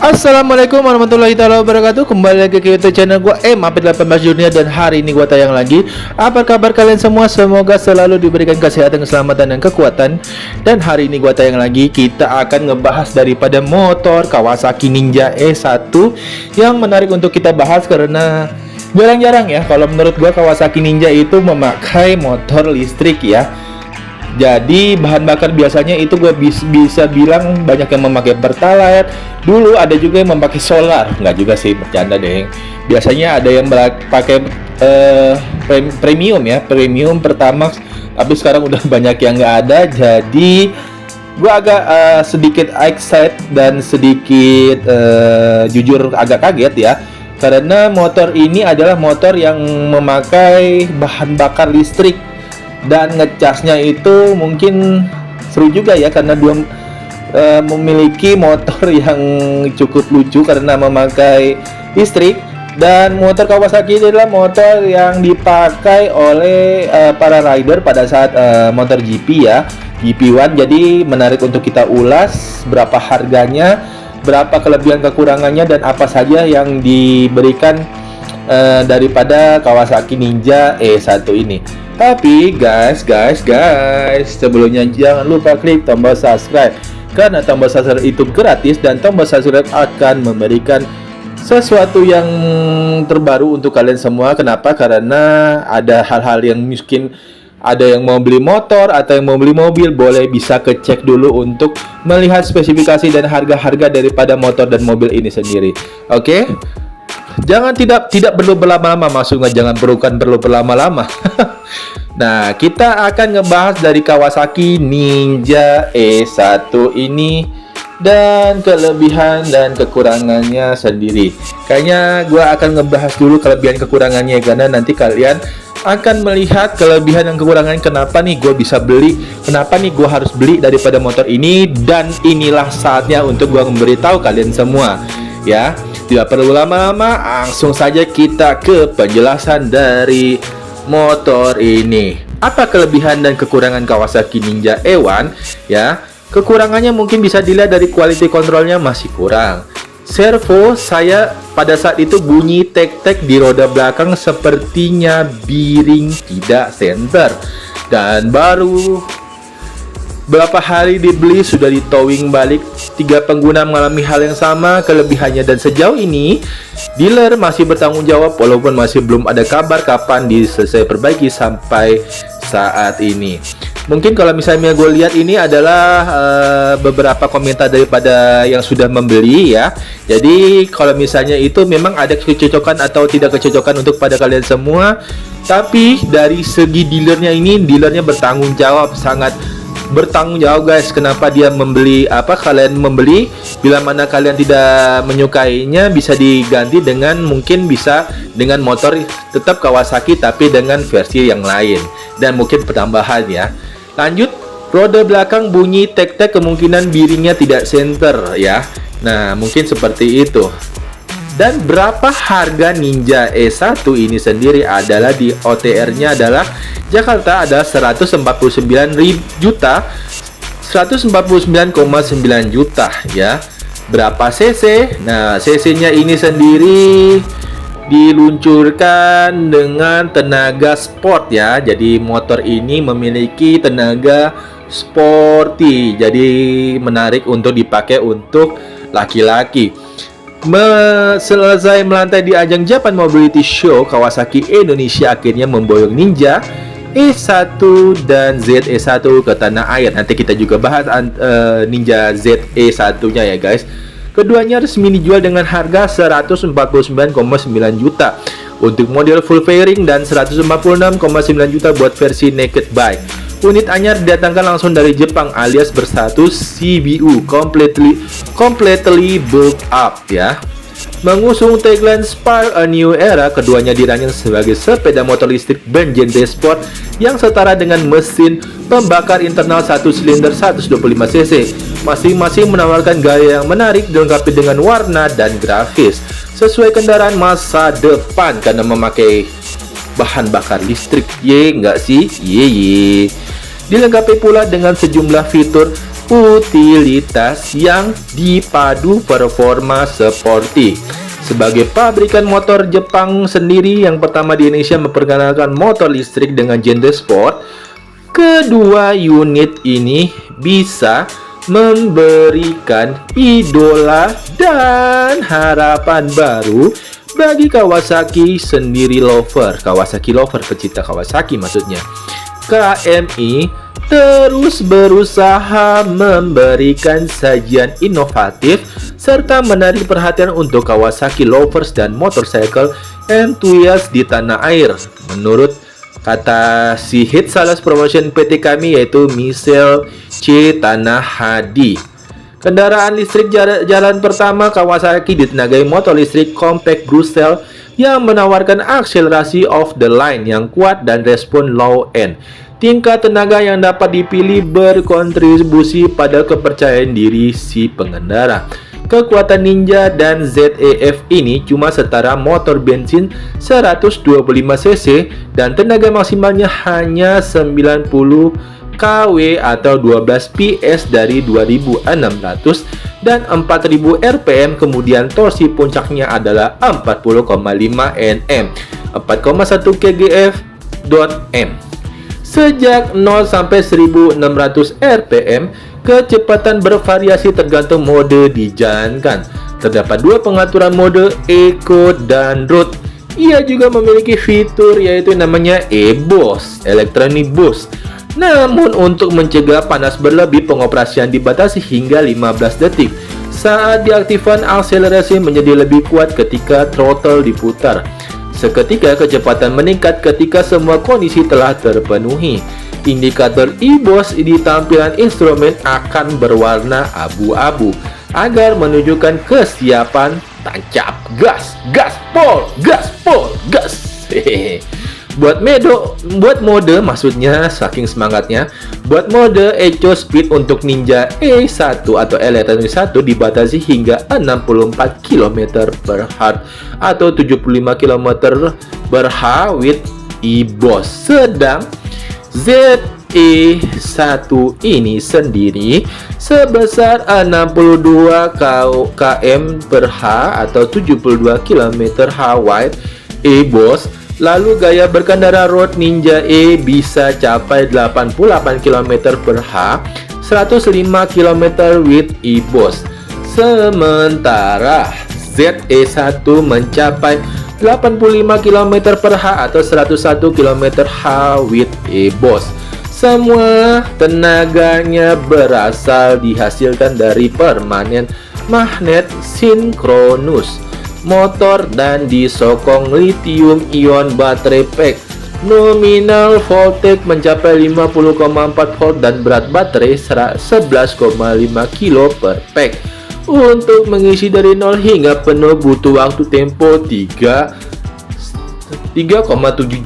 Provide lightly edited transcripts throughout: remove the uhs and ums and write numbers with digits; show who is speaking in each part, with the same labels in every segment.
Speaker 1: Assalamualaikum warahmatullahi taala wabarakatuh. Kembali lagi ke YouTube channel gue Mapit 18 Junior. Dan hari ini gue tayang lagi. Apa kabar kalian semua? Semoga selalu diberikan kesehatan, keselamatan, dan kekuatan. Dan hari ini gue tayang lagi. Kita akan ngebahas daripada motor Kawasaki Ninja E1 yang menarik untuk kita bahas karena jarang-jarang ya kalau menurut gue Kawasaki Ninja itu memakai motor listrik ya. Jadi bahan bakar biasanya itu gue bisa bilang banyak yang memakai Pertalite. Dulu ada juga yang memakai solar. Nggak juga sih, bercanda deh. Biasanya ada yang pakai premium ya, premium Pertamax. Tapi sekarang udah banyak yang nggak ada. Jadi gue agak sedikit excited dan sedikit jujur agak kaget ya. Karena motor ini adalah motor yang memakai bahan bakar listrik. Dan ngecasnya itu mungkin seru juga ya, karena dia memiliki motor yang cukup lucu karena memakai listrik. Dan motor Kawasaki ini adalah motor yang dipakai oleh para rider pada saat motor GP ya, GP1. Jadi menarik untuk kita ulas berapa harganya, berapa kelebihan kekurangannya, dan apa saja yang diberikan daripada Kawasaki Ninja E1 ini. Tapi guys, sebelumnya jangan lupa klik tombol subscribe, karena tombol subscribe itu gratis dan tombol subscribe akan memberikan sesuatu yang terbaru untuk kalian semua. Kenapa? Karena ada hal-hal yang mungkin ada yang mau beli motor atau yang mau beli mobil, boleh bisa kecek dulu untuk melihat spesifikasi dan harga-harga daripada motor dan mobil ini sendiri. Oke? Jangan tidak perlu berlama-lama, maksudnya jangan perlu berlama-lama. Nah, kita akan ngebahas dari Kawasaki Ninja E1 ini dan kelebihan dan kekurangannya sendiri. Kayaknya gue akan ngebahas dulu kelebihan kekurangannya, karena nanti kalian akan melihat kelebihan dan kekurangan kenapa nih gue bisa beli, kenapa nih gue harus beli daripada motor ini. Dan inilah saatnya untuk gue memberitahu kalian semua ya. Tidak perlu lama-lama, langsung saja kita ke penjelasan dari motor ini. Apa kelebihan dan kekurangan Kawasaki Ninja E1 ya? Kekurangannya mungkin bisa dilihat dari quality controlnya masih kurang. Servo saya pada saat itu bunyi tek-tek di roda belakang sepertinya miring, tidak center. Dan baru berapa hari dibeli sudah di towing balik. 3 pengguna mengalami hal yang sama kelebihannya, dan sejauh ini dealer masih bertanggung jawab walaupun masih belum ada kabar kapan diselesai perbaiki sampai saat ini. Mungkin kalau misalnya gue lihat ini adalah beberapa komentar daripada yang sudah membeli ya. Jadi kalau misalnya itu memang ada kecocokan atau tidak kecocokan untuk pada kalian semua. Tapi dari segi dealernya ini, dealernya bertanggung jawab, sangat bertanggung jawab guys. Kenapa dia membeli, kalian membeli, bila mana kalian tidak menyukainya bisa diganti dengan, mungkin bisa dengan motor tetap Kawasaki tapi dengan versi yang lain dan mungkin pertambahan ya. Lanjut, roda belakang bunyi tek-tek, kemungkinan miringnya tidak center ya. Nah, mungkin seperti itu. Dan berapa harga Ninja E1 ini sendiri adalah di OTR-nya adalah Jakarta ada 149 juta, 149,9 juta ya. Berapa cc? Nah, cc-nya ini sendiri diluncurkan dengan tenaga sport ya. Jadi motor ini memiliki tenaga sporty. Jadi menarik untuk dipakai untuk laki-laki. Selesai melantai di ajang Japan Mobility Show, Kawasaki Indonesia akhirnya memboyong Ninja E1 dan ZE1 ke tanah air. Nanti kita juga bahas Ninja ZE1-nya ya guys. Keduanya resmi dijual dengan harga 149,9 juta untuk model full fairing dan 146,9 juta buat versi naked bike. Unit anyar didatangkan langsung dari Jepang alias berstatus CBU, completely booked up ya. Mengusung tagline Spark a New Era, keduanya dirancang sebagai sepeda motor listrik bergenre sport yang setara dengan mesin pembakar internal 1 silinder 125 cc. Masing-masing menawarkan gaya yang menarik dilengkapi dengan warna dan grafis sesuai kendaraan masa depan karena memakai bahan bakar listrik. Ye, enggak sih? Ye. Dilengkapi pula dengan sejumlah fitur utilitas yang dipadu performa sporty. Sebagai pabrikan motor Jepang sendiri yang pertama di Indonesia memperkenalkan motor listrik dengan genre sport, kedua unit ini bisa memberikan idola dan harapan baru bagi Kawasaki sendiri lover. Kawasaki lover, pecinta Kawasaki maksudnya. KMI terus berusaha memberikan sajian inovatif serta menarik perhatian untuk Kawasaki lovers dan motorcycle enthusiast di tanah air. Menurut kata si Head Sales Promotion PT kami, yaitu Michelle C. Tanahadi, kendaraan listrik jalan pertama Kawasaki ditenagai motor listrik compact Brussels yang menawarkan akselerasi off the line yang kuat dan respon low end. Tingkat tenaga yang dapat dipilih berkontribusi pada kepercayaan diri si pengendara. Kekuatan Ninja dan ZEF ini cuma setara motor bensin 125 cc dan tenaga maksimalnya hanya 90 kW atau 12 PS dari 2600 dan 4000 rpm. Kemudian torsi puncaknya adalah 40,5 Nm, 4,1 kgf.m. Sejak 0 sampai 1600 rpm, kecepatan bervariasi tergantung mode dijalankan. Terdapat dua pengaturan mode, Eco dan Road. Ia juga memiliki fitur yaitu namanya e-boost, electronic boost. Namun untuk mencegah panas berlebih, pengoperasian dibatasi hingga 15 detik. Saat diaktifkan, akselerasi menjadi lebih kuat ketika throttle diputar. Seketika kecepatan meningkat ketika semua kondisi telah terpenuhi. Indikator e-boost di tampilan instrumen akan berwarna abu-abu agar menunjukkan kesiapan tancap gas, gaspol, gaspol, gas. Buat mode maksudnya saking semangatnya, buat mode Eco Speed untuk Ninja E1 atau Electronic 1 dibatasi hingga 64 km/h atau 75 km/h with e-boost. Sedang ZE1 ini sendiri sebesar 62 km/h atau 72 km/h with e-boost. Lalu gaya berkendara road Ninja E bisa capai 88 km/h, 105 km with e-boost. Sementara ZE1 mencapai 85 km/h atau 101 km/h with e-boost. Semua tenaganya berasal dihasilkan dari permanen magnet sinkronus motor dan disokong lithium ion baterai pack. Nominal voltage mencapai 50,4 volt dan berat baterai 11,5 kg per pack. Untuk mengisi dari 0 hingga penuh butuh waktu tempo 3,7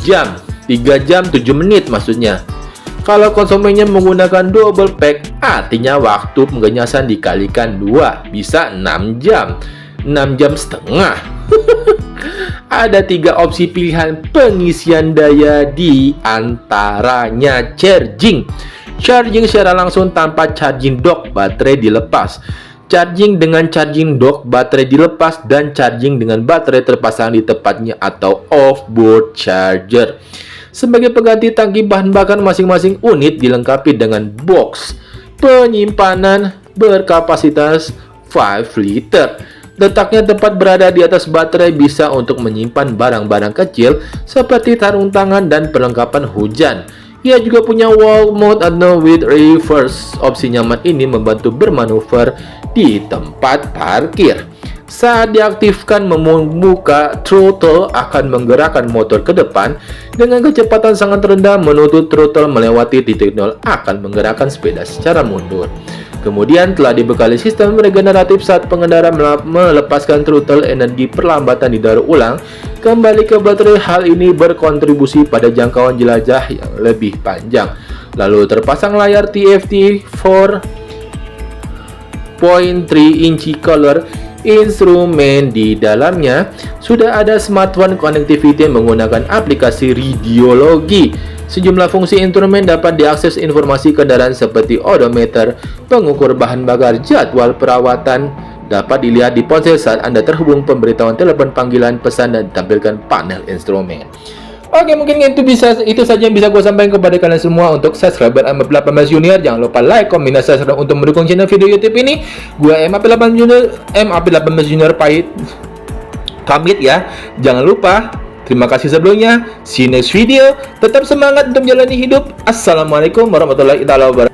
Speaker 1: jam, 3 jam 7 menit maksudnya. Kalau konsumennya menggunakan double pack, artinya waktu pengenyasan dikalikan 2, bisa 6 jam. 6 jam setengah. Ada 3 opsi pilihan pengisian daya, di antaranya charging secara langsung tanpa charging dock, baterai dilepas, charging dengan charging dock, baterai dilepas, dan charging dengan baterai terpasang di tempatnya atau off-board charger. Sebagai pengganti tangki bahan bakar, masing-masing unit dilengkapi dengan box penyimpanan berkapasitas 5 liter. Letaknya tepat berada di atas baterai, bisa untuk menyimpan barang-barang kecil seperti sarung tangan dan perlengkapan hujan. Ia juga punya wall mount atau with reverse. Opsi nyaman ini membantu bermanuver di tempat parkir. Saat diaktifkan, membuka throttle akan menggerakkan motor ke depan dengan kecepatan sangat rendah. Menutup throttle melewati titik 0 akan menggerakkan sepeda secara mundur. Kemudian telah dibekali sistem regeneratif saat pengendara melepaskan throttle, energi perlambatan didaur ulang kembali ke baterai. Hal ini berkontribusi pada jangkauan jelajah yang lebih panjang. Lalu terpasang layar TFT 4.3 inci color instrumen. Di dalamnya sudah ada smartphone connectivity menggunakan aplikasi radiologi Sejumlah fungsi instrumen dapat diakses informasi kendaraan seperti odometer, pengukur bahan bakar, jadwal perawatan, dapat dilihat di ponsel saat Anda terhubung, pemberitahuan telepon, panggilan, pesan, dan tampilkan panel instrumen. Oke, mungkin itu saja yang bisa gue sampaikan kepada kalian semua. Untuk subscriber M18 Junior, jangan lupa like, komen, dan subscribe untuk mendukung channel video YouTube ini. Gue M18 Junior pamit ya. Jangan lupa, terima kasih sebelumnya. See you next video. Tetap semangat untuk menjalani hidup. Assalamualaikum warahmatullahi wabarakatuh.